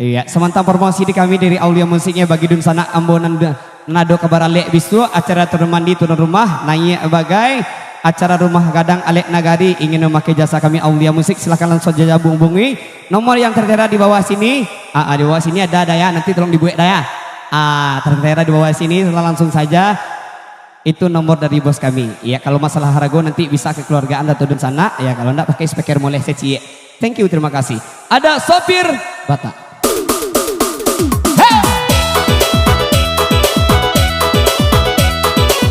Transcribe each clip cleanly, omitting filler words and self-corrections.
Iya, sementara promosi di kami dari Aulia Musiknya bagi dun sana ambonan nado kabar alek bisu acara turun mandi turun rumah naik bagai acara rumah gadang alek nagari ingin memakai jasa kami Aulia Musik silahkan langsung saja hubungi nomor yang tertera di bawah sini. Di bawah sini ada daya nanti tolong dibuat daya. Tertera di bawah sini langsung saja itu nomor dari bos kami. Ya kalau masalah harago nanti bisa ke keluarga Anda atau dun sana ya kalau enggak pakai speaker boleh seci. Thank you terima kasih. Ada sopir Batak.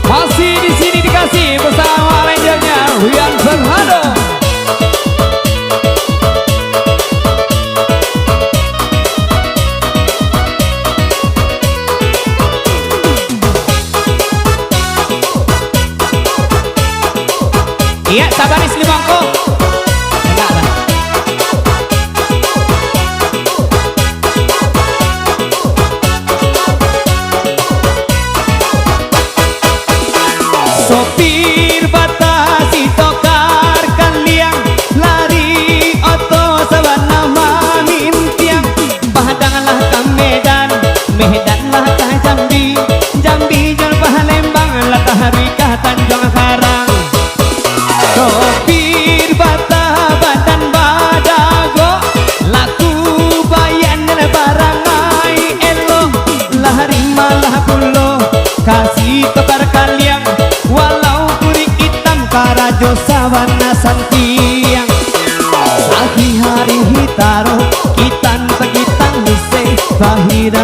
Masih di sini dikasih bersama legendnya Rian Fernando. Iya, sabar Isli Mangko. Enggak lah. Sopir batasi tokar kan liang lari oto sabana mamimpiang Padang lah ke Medan, Medan lah ke Jambi, Jambi jal Palembang lah ke Harika Tanjung Karang. Sopir bata badan badago laku bayan barangai elo lari malah pulo kasih tokar kaliang walau kuring hitam karajo sawana santiang sagi hari hitaro kitan pagitang nuse bahira